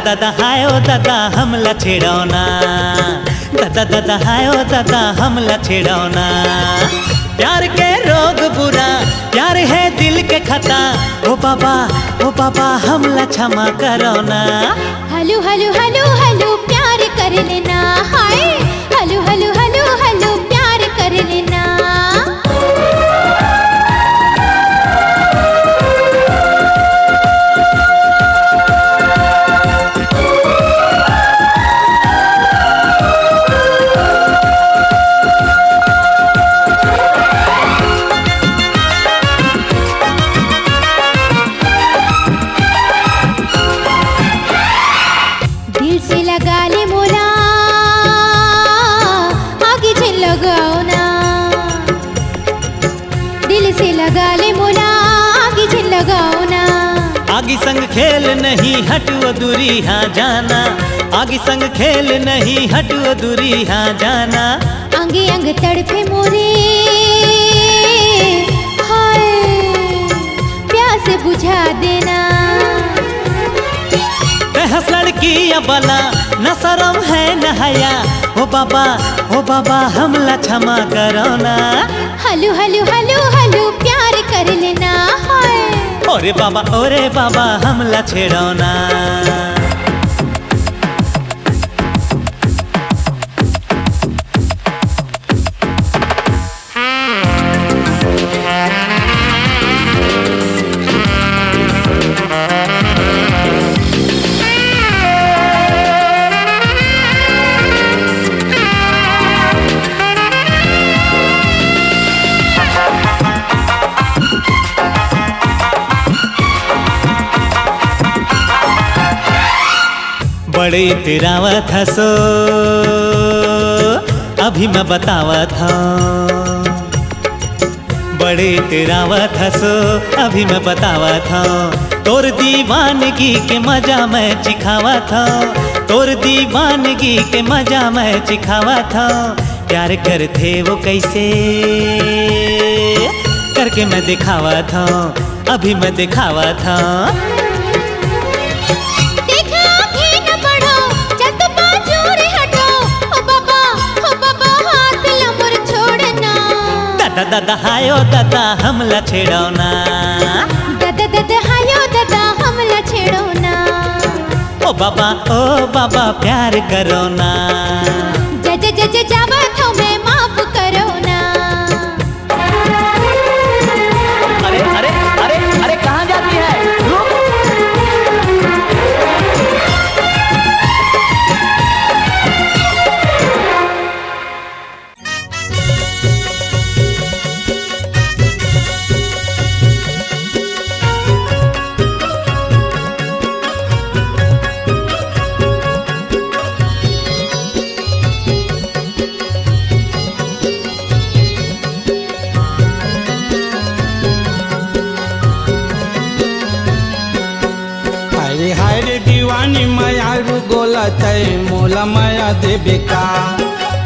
दादा हाय ओ दादा हमला छेड़ौना, दादा दादा हाय ओ दादा हमला छेड़ौना। प्यार के रोग बुरा, प्यार है दिल के खता, ओ बाबा हमला क्षमा करो ना। हलो हलो हलो हलो प्यार कर लेना, हाय हलो हलो हलो हलो प्यार कर लेना। दिल से लगा ले मोला, आगे चल लगाओ ना। दिल से लगा ले मोला, आगे चल लगाओ ना। आगे संग खेल नहीं हटो दूरी हाँ जाना, आगे संग खेल नहीं हटो दूरी हाँ जाना। अंगे अंग तड़पे मोरे, हाय प्यास बुझा देना। हंस लड़की अबला न शरम है न हया, ओ बाबा हमला क्षमा करो ना। हलो हलो हलो हलो प्यार कर लेना, हाय ओरे बाबा हमला छेड़ो ना। बड़े तेरावत हसो अभी मैं बतावत हूँ, बड़े तेरावत हसो अभी मैं बतावत हूँ। तोर दीवानगी के मजा मैं चिखावत हूँ, तोर दीवानगी के मजा मैं चिखावत हूँ। प्यार करते वो कैसे करके मैं दिखावत हूँ, अभी मैं दिखावत हूँ। दादा हाय ओ दादा हमला छेड़ौना, दादा दादा हाय ओ दादा हमला छेड़ौना। ओ बाबा प्यार करो ना। जज जावत हूँ मैं माफ करो ना। अरे अरे अरे अरे कहाँ जाती है, रुक। हाय रे दीवानी मायारू गोला तय मोला माया देबे का।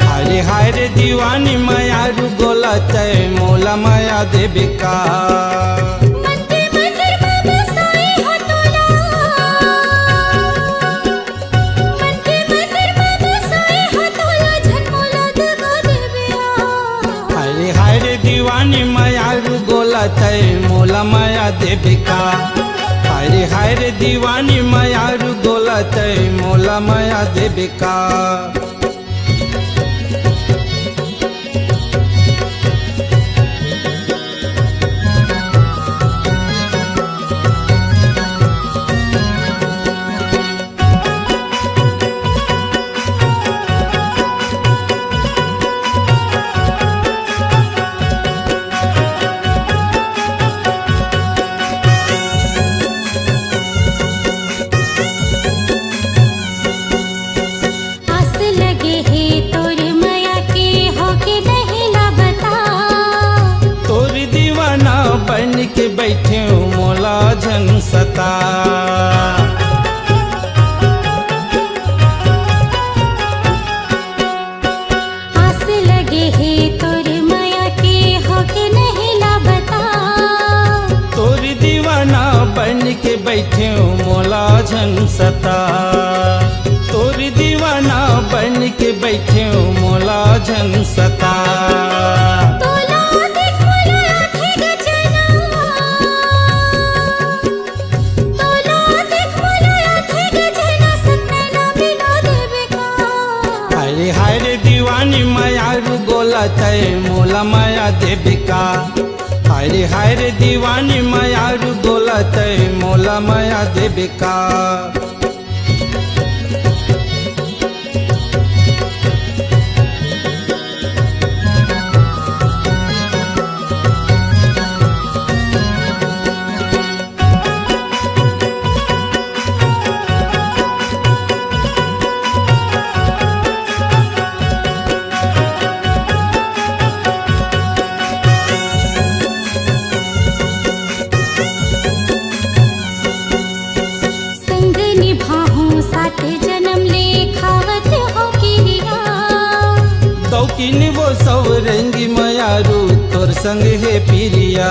हाय रे दीवानी मायारू गोला तय मोला माया देबे का। हाय रे दीवानी मायारू गोला तय मोला माया देबे का। हाय रे दीवानी मायारू गोला तय मोला माया देबे का। बन के बैठे मोला झन सता। आस लगे है तोर माया के हो के नहीं ला बता। तोर दीवाना बन के बैठे मोला झन सता। तोर दीवाना बन के बैठे मोला झन सता। तोला देख मोला आँखें गचना, तोला देख मोला आँखें गचना, सपना मिला देवे का। हाय हाय रे दीवानी मायारू गोला तय मोला माया देवे का। हाय रे दीवानी मायारू गोला तय मोला माया देवे का। संग निभाहूं साथ जन्म ले खावत हो किरिया। दौकिन वो सब रंगी मायारू तोर संग है पिरिया।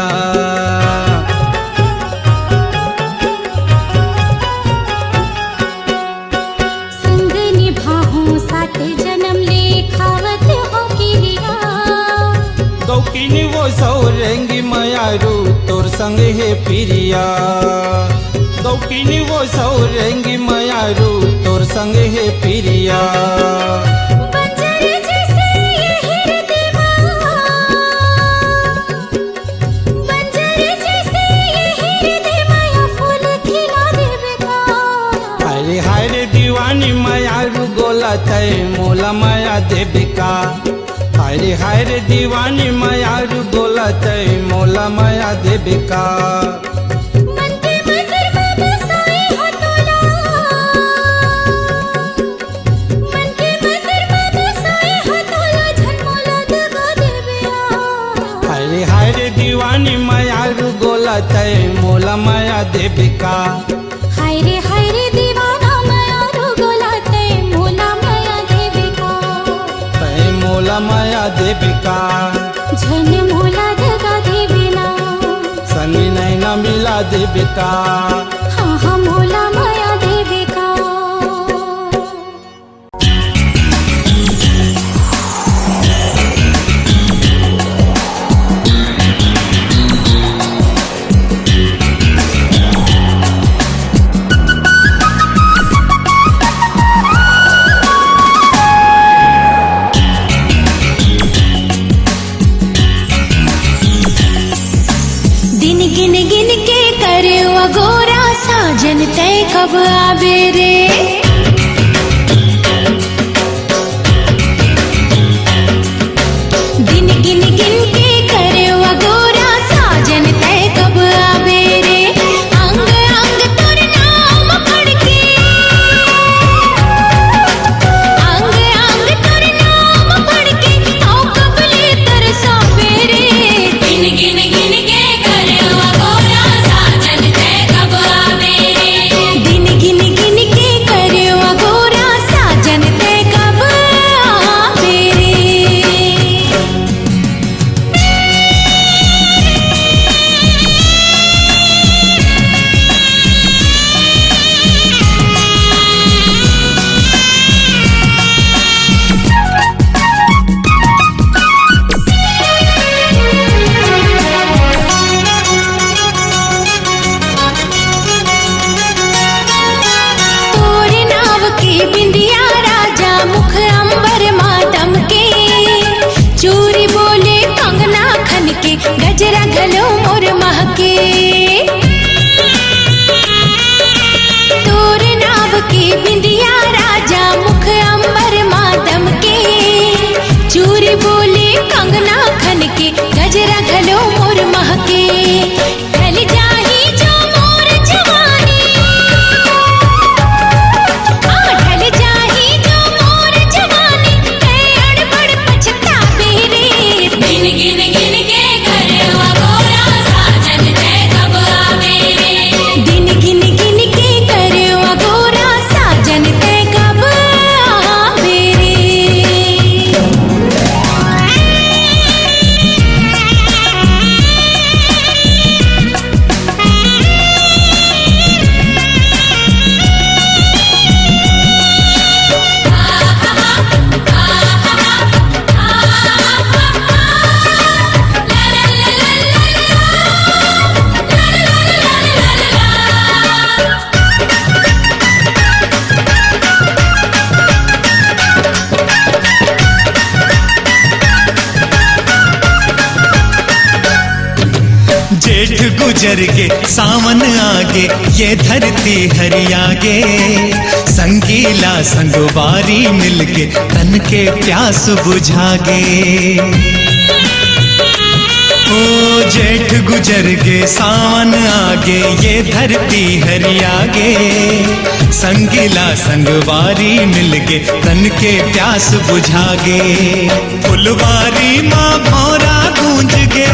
संग निभाहूं साथ जन्म ले खावत हो किरिया। दौकिन वो सब रंगी मायारू तोर संग है पिरिया। दौकिन वो सब रंगी मायारू तोर संग है पिरिया। बंजर जैसे ये हृदयवा, बंजर जैसे ये हृदयवा, या फूल खिला देवे का। हाय रे दीवानी मायारू गोला तय मोला माया देवे का। हाय रे दीवानी मायारू गोला तय मोला माया देवे का। मन के मंदिर में बसाए हो तोला, मन के मंदिर में बसाए हो तोला, झनमोला दगा देवे आ। हाय रे दीवानी मायारू गोला तय मोला माया देवे का। हाय रे दीवाना मायारू गोला तय मोला माया देवे का। तय मोला माया देवे का। झन मोला दगा देवे ना, संगी नैना मिला देवे का। हाँ हाँ मोला माया देवे का। दिन गिन गिन के करे अगोरा साजन तय कब आबे रे। दिन गिन गिन के करे अगोरा साजन तय कब आबे रे। अंग अंग तोर नाम पढ़ के, अंग अंग तोर नाम पढ़ के, आओ कबले तरसा पेरे। गिन गिन गिन के करे अगोरा साजन तय कब आबे रे। दिन गिन गिन के जेठ गुजर के सावन आगे, ये धरती हरियागे, संगीला संगवारी मिलके तन के प्यास बुझागे। ओ जेठ गुजर के सावन आगे, ये धरती हरियागे, संगीला संगवारी मिलके तन के प्यास बुझागे। फुलवारी माँ भौरा गूंज गे,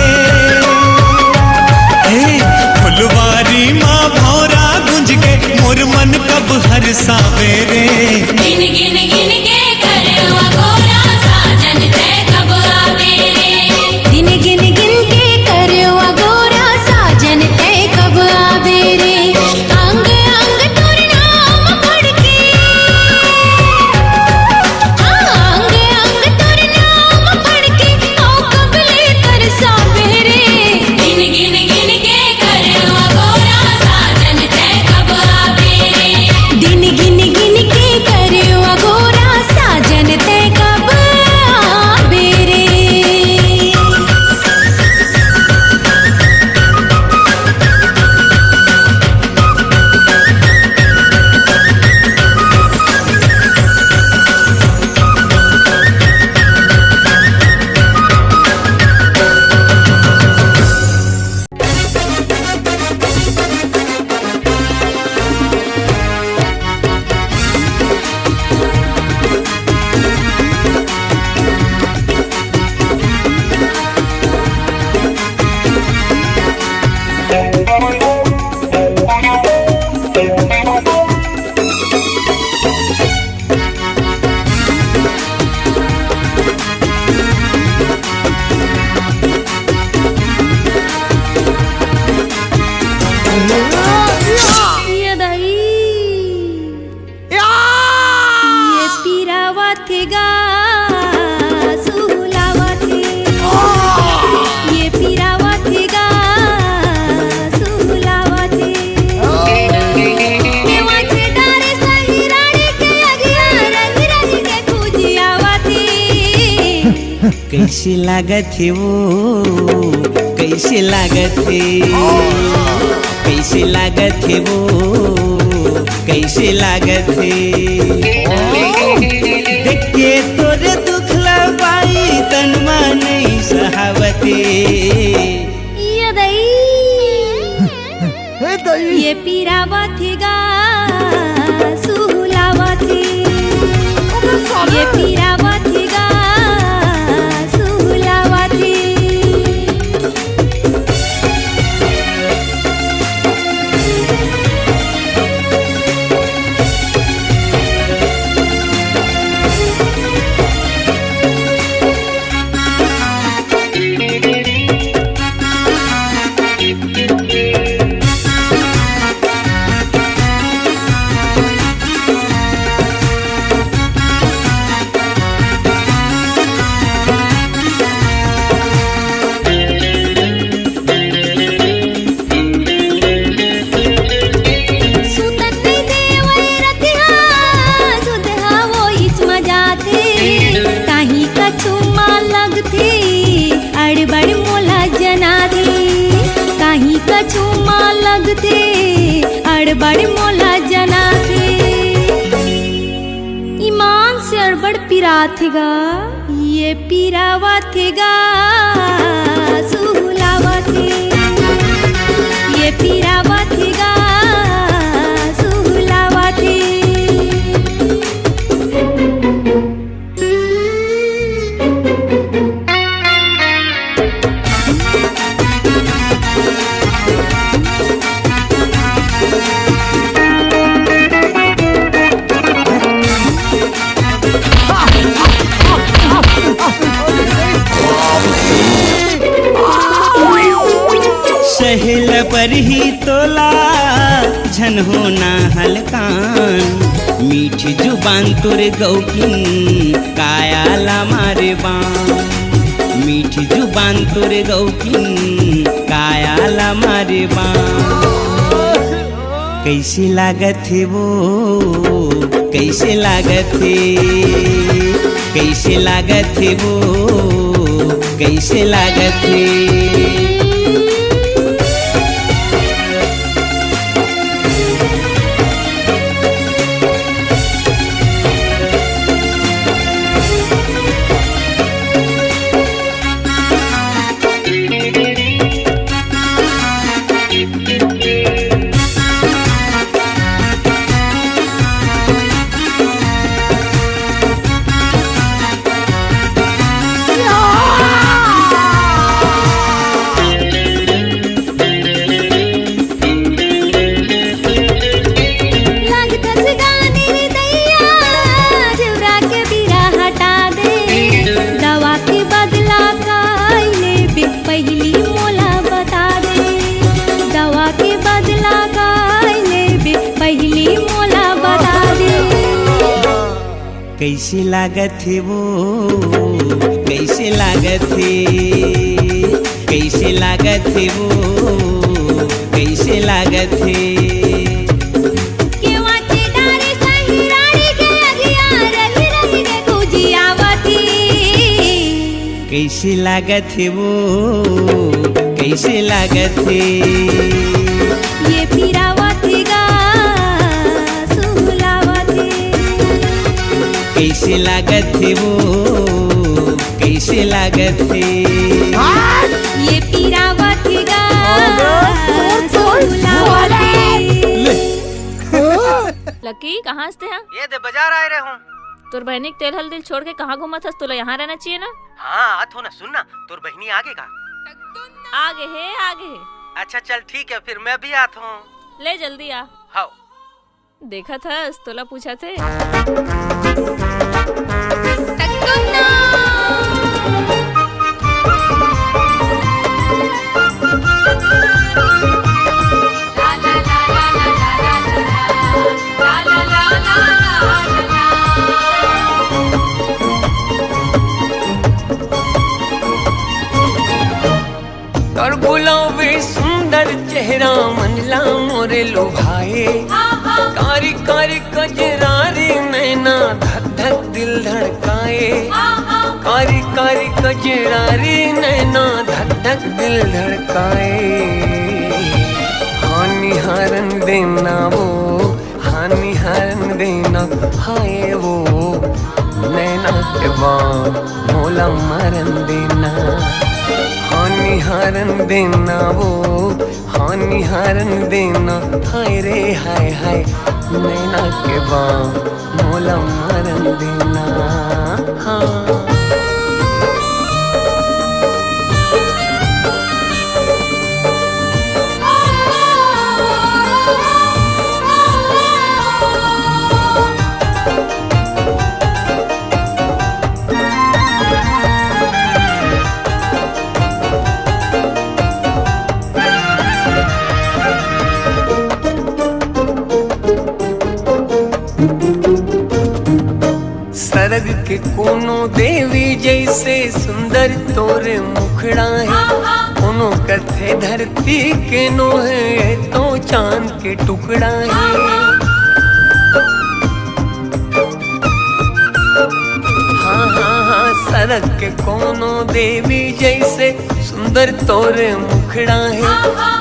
फुलवारी माँ भौरा गुंज के, मोर मन कब हर सावेरे। गिन गिन गिन के करवा गोरा साजन तय कब आवे रे। दिन गिन गिन के करवा गोरा साजन तय कब आवे रे। अंग अंग तोर नाम पढ़ के, अंग अंग तोर नाम पढ़ के, ओ कब ले तरसावे रे। दिन गिन गिन के करवा गोरा साजन तय कब आवे रे। दिन गिन गिन के करवा गोरा साजन तय कब आवे रे। ये दाई ये पीरावा थे गा सुलावा थे, ये पीरावा थे गा सुलावा थे। देवाचे डारे सही रानी के अगिया, रंग रंग के पूजियावा थे। कैसे लागत है वो, कैसे लागत है, कैसे लागत है वो, कैसे लागत है। देख के तोरे दुखला बाई तनमा नहीं सहावते। ये दाई ये पीरावा थे गा सुलावा थे, ये पीरावा थे गा सुलावा थे। अड़बड़ मोला जना थे, ईमान से अड़बड़ पिरा थेगा, ये पिरावा थेगा सुलावा थे, ये पिरावा थेगा सुलावा थे। सहेल पर ही तोला झन होना हलकान, मीठी जुबान तोरे गौकिन कायाला मारे बान, मीठी जुबान तोरे गौकिन कायाला मारे बान। कैसे लागत है वो, कैसे लागत है, कैसे लागत है वो, कैसे लागत है। कैसी लागत है वो, कैसी लागत है, कैसी लागत है वो, कैसी लागत है। केव्हाची डारे सही राणी के अगिया रही रही के तुझी आवती। कैसी लागत है वो, कैसी लागत है। ये पिरावती गा सुलावती। कैसी लागत है वो, कैसी लागत है। ये पिरावती गा सुलावती। लकी कहाँ से हैं? ये दे बाजार आए रहे हूँ। तोर बहनी के तेल हल्दी छोड़ के कहाँ घूमा था? तुला यहाँ रहना चाहिए ना। हाँ आत हो ना, सुन ना, तोर बहनी आगे का। आगे है आगे है। अच्छा चल ठीक है, फिर मैं भी आत हूँ। ले जल्दी आ। हाँ देखा था तोला पूछा थे। और गुलाबी सुंदर चेहरा मनला मोरे लुभाए। कारी कारी कजरारी नैना धक धक दिल धड़काए। कारी कारी कजरारी नैना धक धक दिल धड़काए। हानि हारन देना वो, हानि हारन देना हाय वो। नैना के बाद मोला मरन देना। हानि हारन देना वो, हानि हारन देना हाय रे हाय हाय। नैना के बाद मोला मरन देना। हाँ सरग के कोनो देवी जैसे सुंदर तोरे मुखड़ा है। कोनो कथे धरती के नो है तो चांद के टुकड़ा है। हाँ हाँ हाँ सरग के कोनो देवी जैसे सुंदर तोरे मुखड़ा है।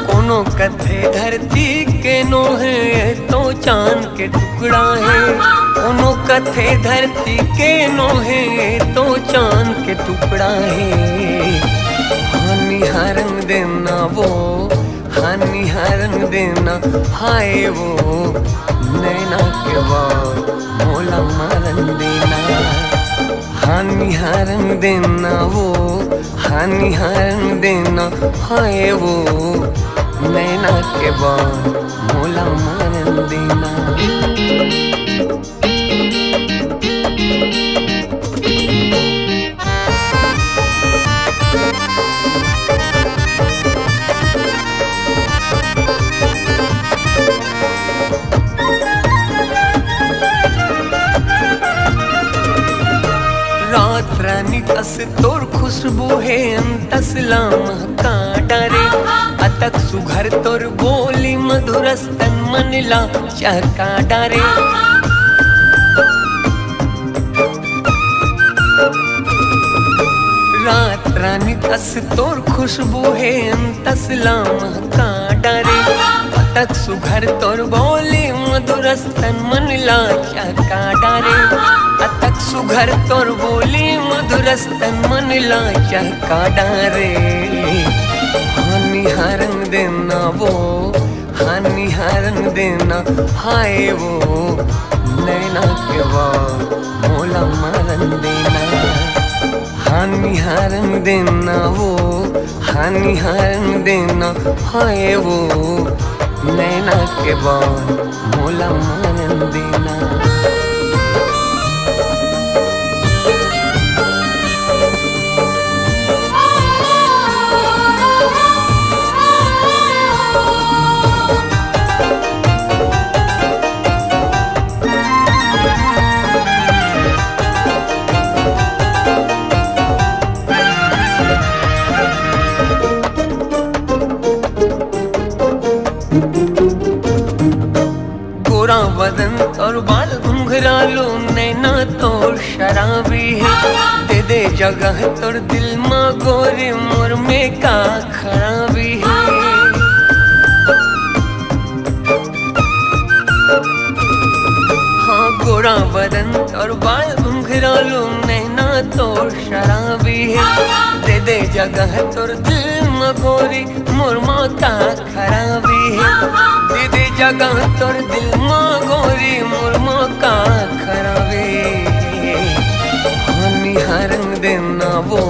कोनो कथे धरती के नो है तो चांद के टुकड़ा है। कोनो कथे धरती के नो है तो चांद के टुकड़ा है। हानि हारन देना वो, हानि हारन देना हाय वो। नैना के बाद मोला मरन देना। हानि हारन देना वो, हानि हारन देना हाय वो। नैना के बाद मोला मरन देना। रात रानी कस तोर खुशबू है अंतसला महका डरे। अतक सुघर तोर बोली मधुर स्तन मनला चहका डरे। रात रानी कस तोर खुशबू है अंतसला महका डरे। अतक सुघर तोर बोली मधुर स्तन मनला चहका डरे। अतक सुघर तोर बोली मधुर स्तन मनला चहका डरे। हानि हारन देना वो, हानि हारन देना हाय वो। नैना के बाद मोला मरन देना। हानि हारन देना वो, हानि हारन देना हाय वो। नैना के बाद मोला मरन देना। जगह तोर दिल माँ गोरे मोर में का खराबी है। हाँ गोरा बदन और बाल घुंघरालू नैना तो शराबी है। दे दे जगह तोर दिल माँ गोरी मोर माँ का खराबी है। दे दे जगह तोर दिल माँ गोरी मोर माँ का खराबी है। हानि हरंग देना वो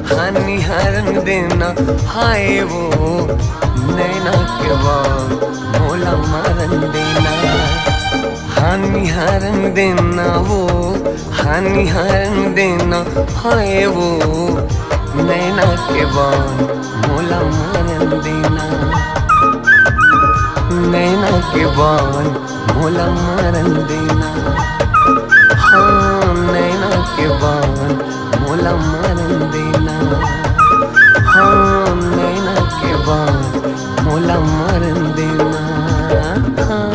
हानि हरंग देना हाय वो नैना के बाद मोला मारन देना। हानि हरंग देना वो हानि हरंग देना हाय वो नैना के बाद मोला मारन देना। नैना के बाद मोला मारन देना। हाँ नैना के बाद मोला मारन देना। हाँ नैना के बाद मोला मारन देना। हाँ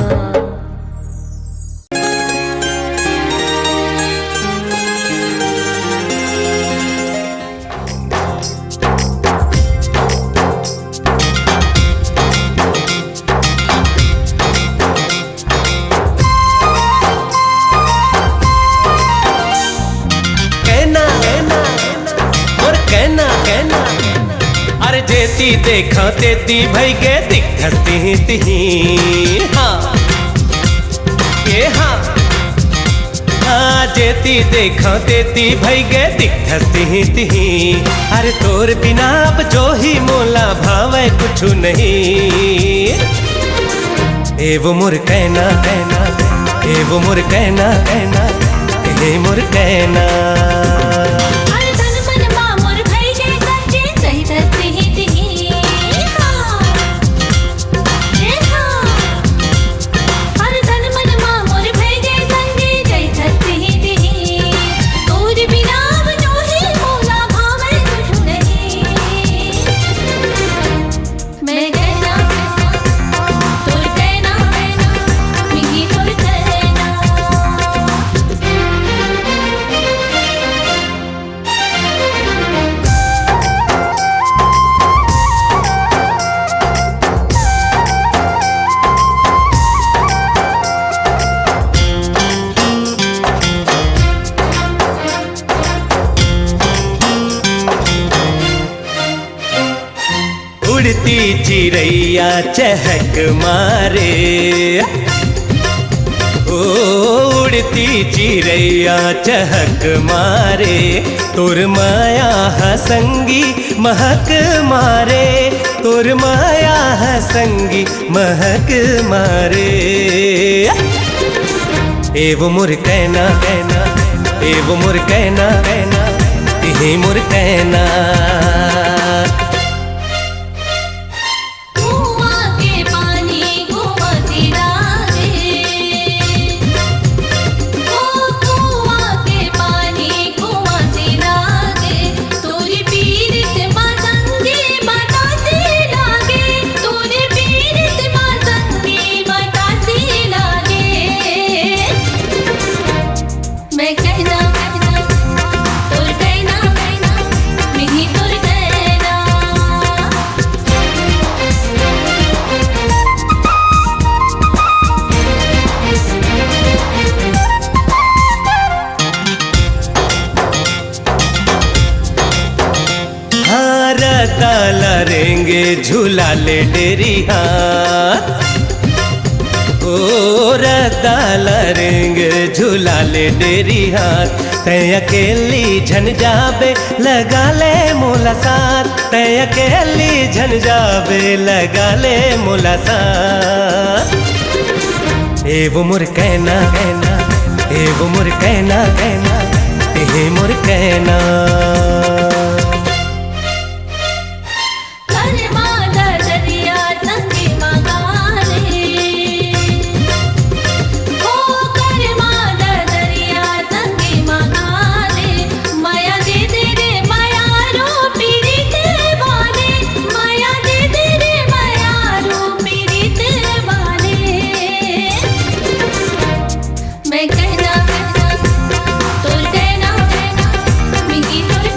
जेती देखा तेती भई गे दिखती तिही। हाँ ये हाँ हाँ जेती देखा तेती भई गे दिखती तिही। अरे तोर बिना अब जो ही मोला भावे कुछ नहीं। ए वो मोर कहना कहना ए वो मोर कहना कहना ए मोर कहना। उड़ती चिड़ैया चहक मारे ओ उड़ती चिड़ैया चहक मारे। तोर माया हसंगी महक मारे तोर माया हसंगी महक मारे। ए वो मोर कहना कहना ए वो मोर कहना कहना ए मोर कहना। लरेंगे झूला ले डेरिया ओ रता लरेंगे झूला ले डेरिया। तय अकेली झन जाबे लगा ले मोला साथ तय अकेली झन जाबे लगा ले मोला साथ। ए वो मोर कहना कहना ए वो मोर कहना कहना ए मोर कहना। मैं कहना कहना तोर कहना कहना मिगी तोर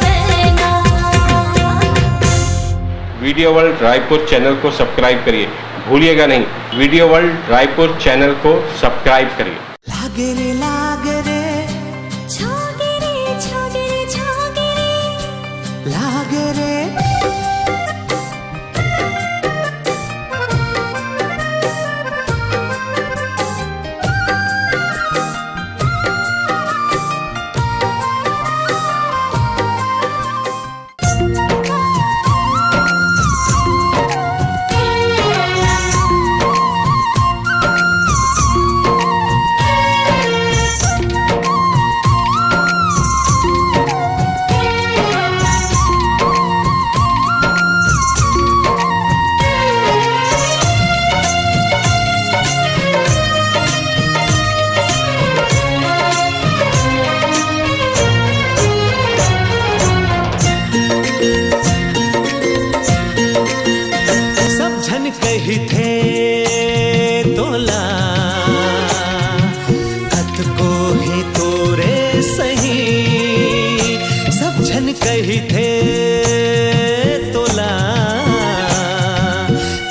वीडियो वर्ल्ड रायपुर चैनल को सब्सक्राइब करिए, भूलिएगा नहीं, वीडियो वर्ल्ड रायपुर चैनल को सब्सक्राइब करिए। लागे रे लागे रे छोगे रे छोगे रे छोगे रे लागे रे कही थे तोला कत को ही तोरे सही, सब झन कही थे तोला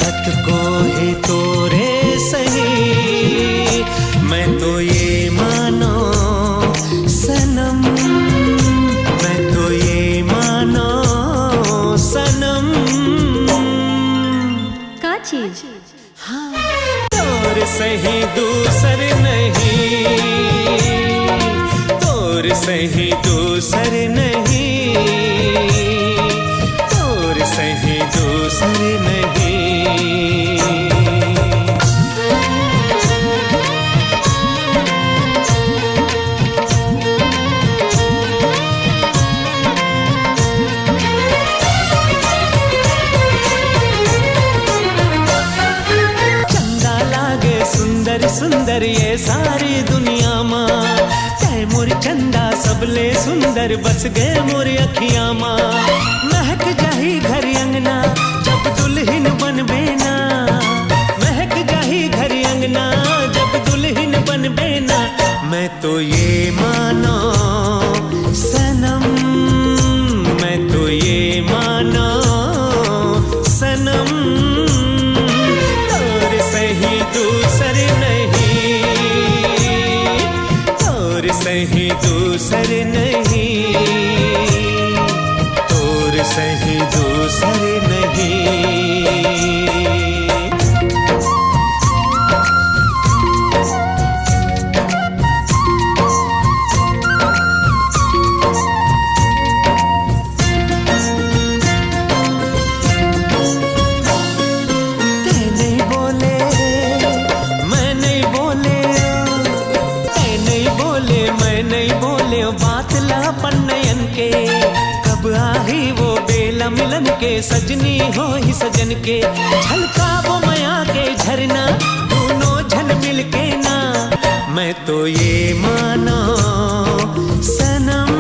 कत को ही तोरे सही। मैं तो ये मानो सनम, मैं तो ये मानो सनम। चीज हाँ, तोर सही दूसर नहीं, तोर सही दूसर नहीं, तोर सही दूसर नहीं। सुंदर ये सारी दुनिया माँ, तै मोर चंदा सबले सुंदर बस गए मोर अखियाँ माँ। महक जाही घर अंगना जब दुल्हन बनबे ना, महक जाही घर अंगना जब दुल्हन बनबे ना। मैं तो ये मानो सनम, मैं तो ये मानो सनम। तोर सही दूसर नहीं, तोर सही दूसर नहीं, तोर सही दूसर नहीं। बात लापन नयन के कब आही वो बेला मिलन के, सजनी हो ही सजन के। झलका वो माया के झरना दोनों झल मिल के ना। मैं तो ये मानो सनम,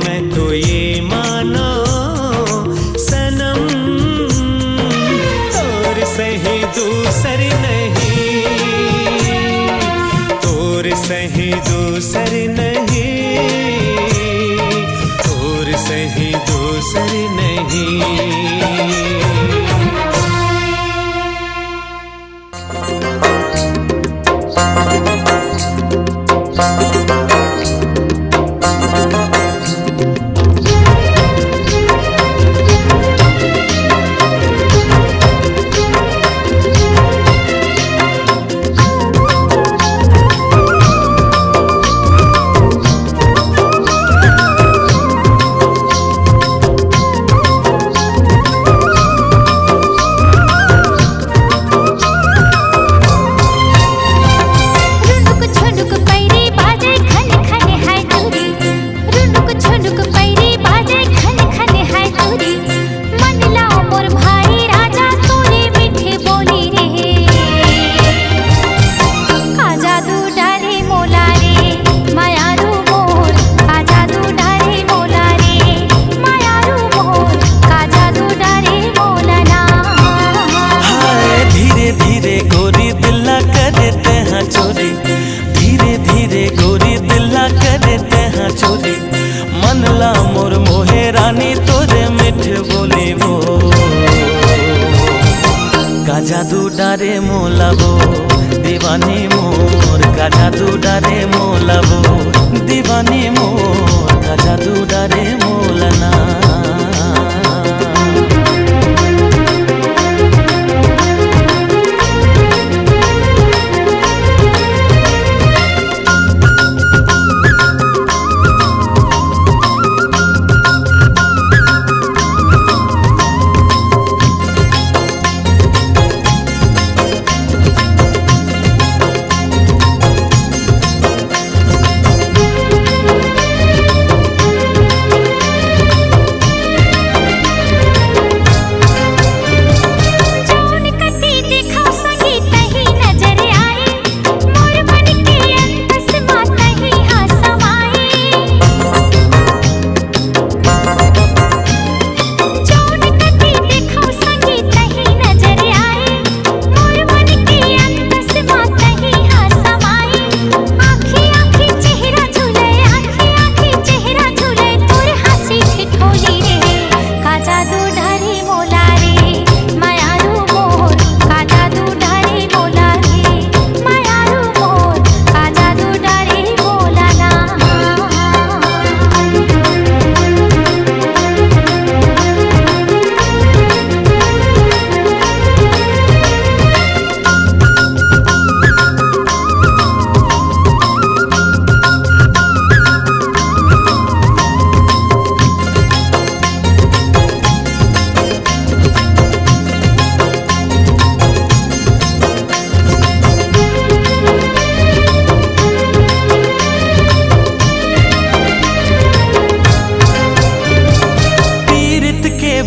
मैं तो ये मानो सनम। तोर सही दूसर नहीं, तोर सही दूसर नहीं, तोर सही दूसर नहीं। डारे मोला वो दीवानी मोर का जादू डारे मोला वो दीवानी मोर का जादू डारे मोलना।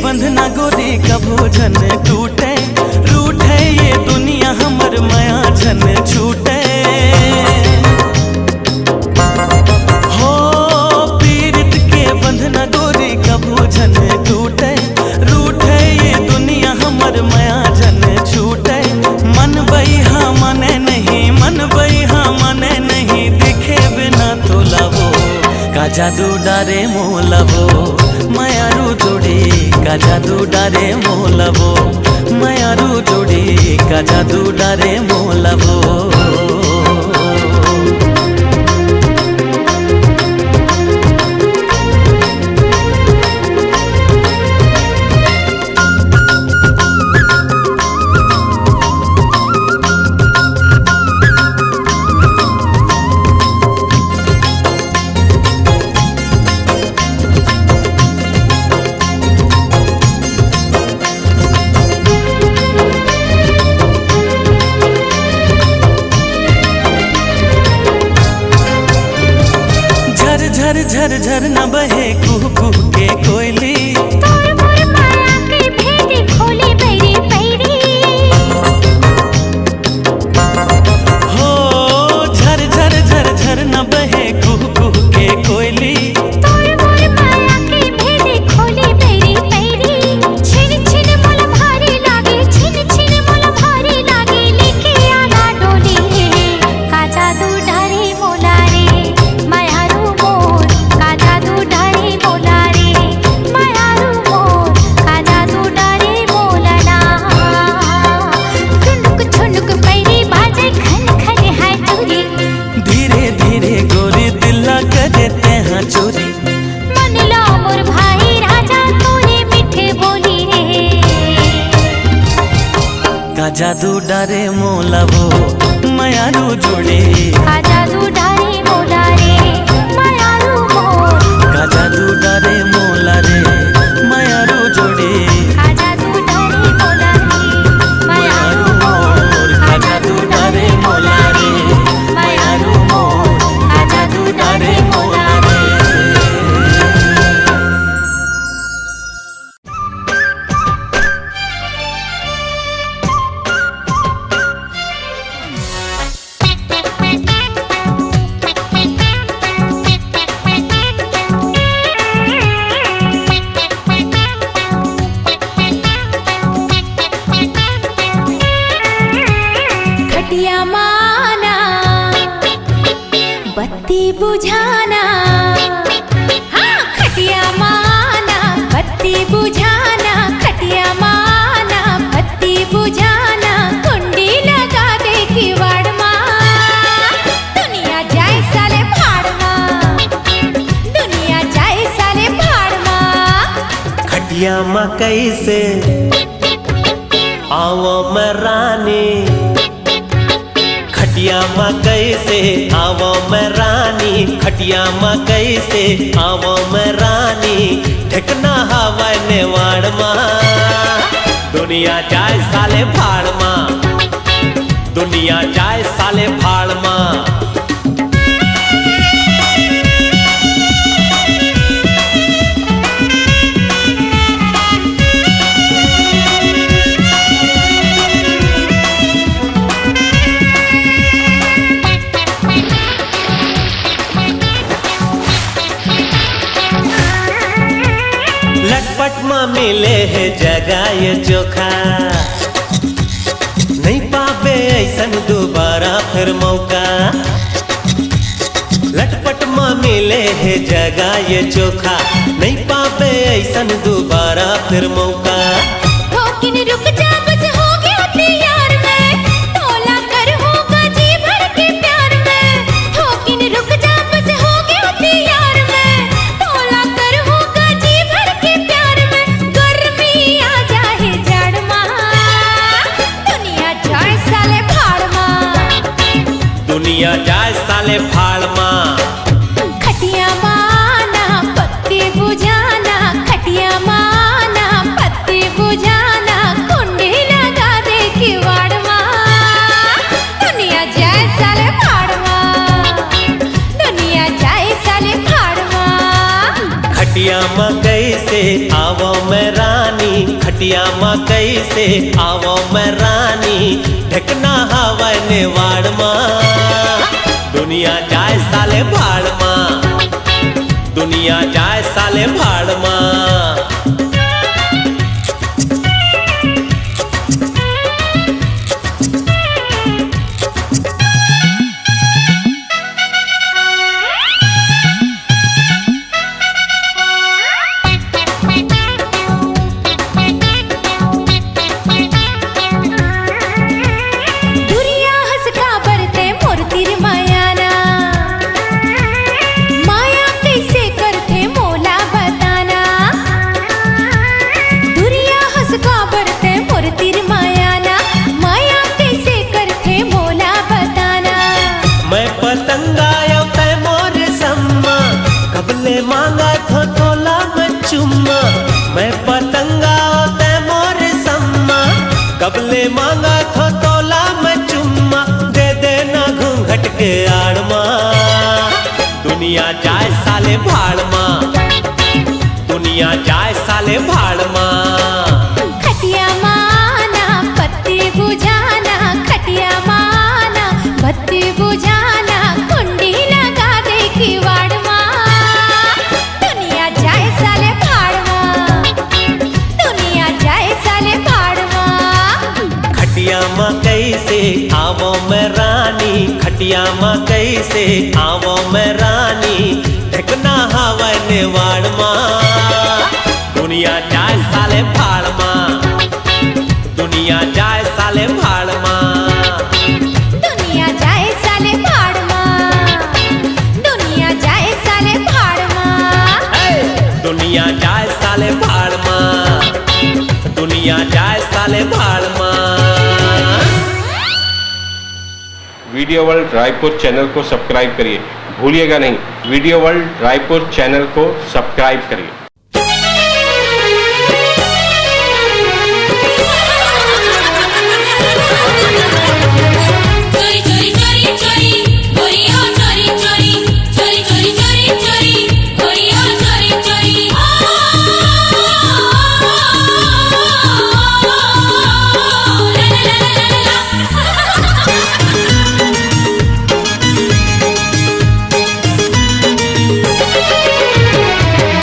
बंधना गोरी कभो झन टूटे रूठे ये दुनिया हमर माया झन छूटे हो पीड़ित के बंधना गोरी कभो झन टूटे रूठे ये दुनिया हमर माया झन छूटे। मन बइहा मने नहीं मन बइहा मने नहीं दिखे बिना तो लावो का जादू डारे मोलवो मायारू जोड़ी का जादू डारे मोलवो मायारू जोड़ी का जादू डारे मोलवो। झर झर झर न बहे कुह कुह के कोयली तोर मोर माया के भेदी खोली बैरी बैरी हो झर झर झर झर न बहे कुह कुह के कोयली तोर मोर माया के भेदी खोली बैरी बैरी छिन छिन मोल भारी लागे छिन छिन मोल भारी लागे लेके आगा डोली का जादू डारे मोला रे मायारू मोर का जादू डारे मोला रे मायारू मोर का जादू डारे मोलना। ठुनुक ठुनुक पैरी बाजे खन खन है चोरी धीरे धीरे गोरी दिल्ला करे ते हाँ चोरी मन लो मोर भाई राजा तोरे मीठे बोली रे का जादू डारे मोलवो मायारू जोड़ी का जादू डारे मोला रे मायारू मोर का जादू डारे मोला रे मायारू जोड़ी का जादू डारे मोला रे मायारू मोर का जादू डारे मोला रे मायारू मोर का जादू डारे मोला रे। खटिया माना बत्ती बुझाना हाँ खटिया माना बत्ती बुझाना खटिया माना बत्ती बुझाना कुंडी खटिया मकई से आवो मैं रानी, खटिया मकई से आवो मैं रानी, खटिया मकई से आवो मैं रानी, ठिकना हवा नेवाड़ माँ, दुनिया जाए साले भाड़ माँ, दुनिया जाए साले भाड़ माँ। लटपट में मिले है जगह ये चोखा, नहीं पावे ऐसन दोबारा फिर मौका। लटपट में मिले है जगह ये चोखा, नहीं पावे ऐसन दोबारा फिर मौका। ठोकिन रुक जा बस हो गया तैयार में, तोला कर होगा जी भर के प्यार में। ठोकिन रुक जा बस हो गया तैयार में, तोला कर होगा जी भर के प्यार में। गर्मी आ जाए जड़ माँ, दुनिया जाए साले भाड़ माँ, दुनिया जाए साले भाड़ माँ। खटिया माना पत्ती बुझाना, खटिया माना पत्ती बुझाना, कुंडी लगा दे किवाड़ माँ, दुनिया जाए साले भाड़ माँ, दुनिया जाए साले भाड़ माँ। खटिया मकई से आवो मैं रानी, खटिया मकई से आवो मैं रानी, ढकना हवा नेवाड़ माँ, दुनिया जाए साले भाड़ माँ, दुनिया जाए साले भाड़ माँ। दुरिया हंस का बरते मोरतिर मायाना, माया कैसे करते मोला बताना। दुरिया हंस का बरते मोरतिर मायाना, माया कैसे करते मोला बताना। मैं पतंगा यो तय मोर सम्मा, कबले मांगा थो तोला मैं चुम्मा। मैं पतंगा यो तय मोर सम्मा, कबले मांगा थो तोला मैं चुम्मा। दे देना घूंघट के आड़ माँ, दुनिया जाए साले भाड़ माँ, दुनिया जाए साले भाड़ माँ। खटिया माना पत्ती बुझाना, खटिया माना बत्ती बुझाना, कुंडी लगा दे किवाड़ माँ, दुनिया जाए साले भाड़ माँ, दुनिया जाए साले भाड़ माँ। खटिया मकई से आवो मैं रानी, खटिया मकई से आवो मैं रानी, ढकना हवा नेवाड़ माँ, दुनिया जाए साले भाड़ माँ, दुनिया जाए साले भाड़ माँ, दुनिया जाए साले भाड़ माँ, दुनिया जाए साले भाड़ माँ। दुनिया जाए साले भाड़ माँ, दुनिया जाए साले भाड़ माँ। वीडियो वर्ल्ड रायपुर चैनल को सब्सक्राइब करिए, भूलिएगा नहीं, वीडियो वर्ल्ड रायपुर चैनल को सब्सक्राइब करिए। चोरी चोरी चोरी चोरी गोरी हो, चोरी चोरी चोरी चोरी चोरी चोरी गोरी हो, चोरी चोरी।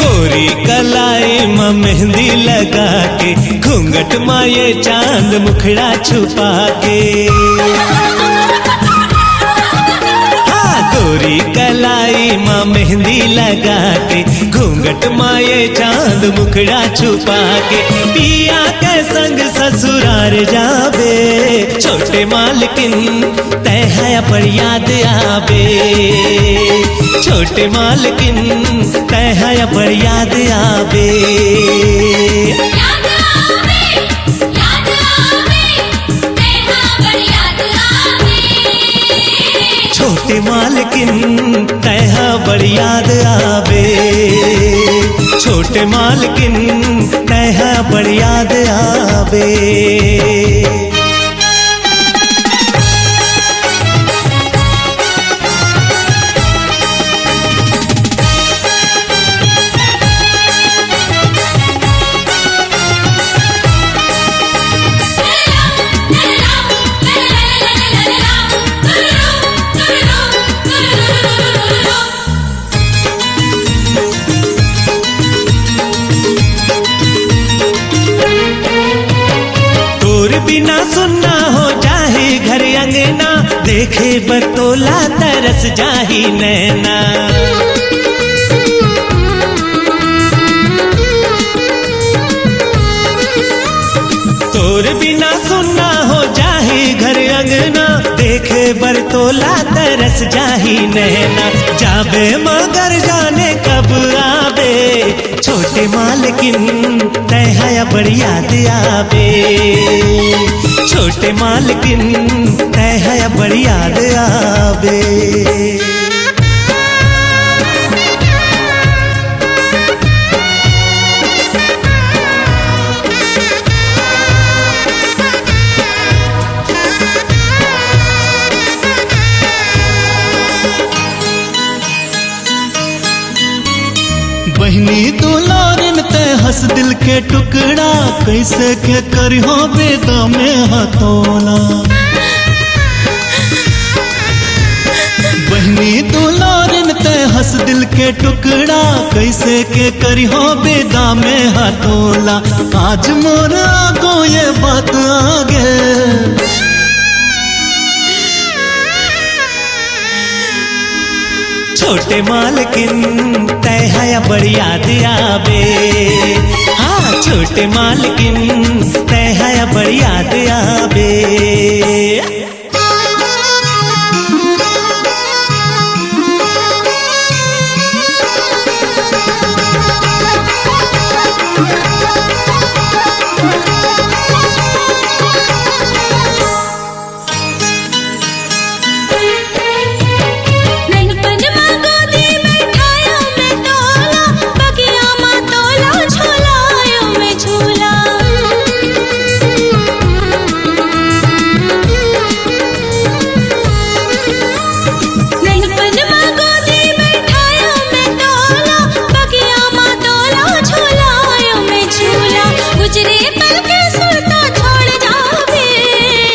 गोरी कलाई में मेहंदी लगा के, घूंघट में ये चांद मुखड़ा छुपा के। हाँ, गोरी कलाई में मेहंदी लगा के, घूंघट में ये चांद मुखड़ा छुपा के। पिया के संग ससुरार जाबे, छोटे मालकिन तय है पर याद आबे। छोटे मालकिन तय है पर याद आबे। बड़ी याद आवे। छोटे मालकिन तैहा बड़ी याद आवे। बिना सुनना हो जाहे घर अंगना, देखे बतोला तरस जाही नैना। तोर बिना सुनना हो जाहे घर अंगना, देखे बरतोला तरस जाही नैना। जाबे मगर जाने कब आवे, छोटे मालकिन तैहा बड़ी याद आवे। छोटे मालकिन तैहा बड़ी याद आवे। बहनी दुलारिन ते हंस दिल के टुकड़ा, कैसे के करियो बेदा में हथोला। बहनी दुलारिन ते हंस दिल के टुकड़ा, कैसे के करियो बेदा में हथोला। आज मोर आगो ये बात आगे, छोटे मालकिन तैहा बड़ी याद आवे। हाँ छोटे मालकिन तैहा बड़ी याद आवे।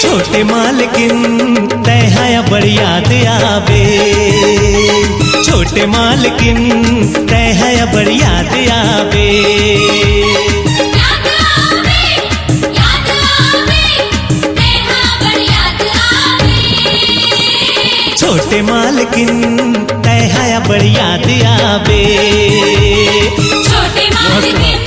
छोटे मालकिन तैहा बड़ी याद आवे। छोटे मालकिन तैहा बड़ी याद आवे। छोटे मालकिन तैहा बड़ी याद आवे। छोटे मालकिन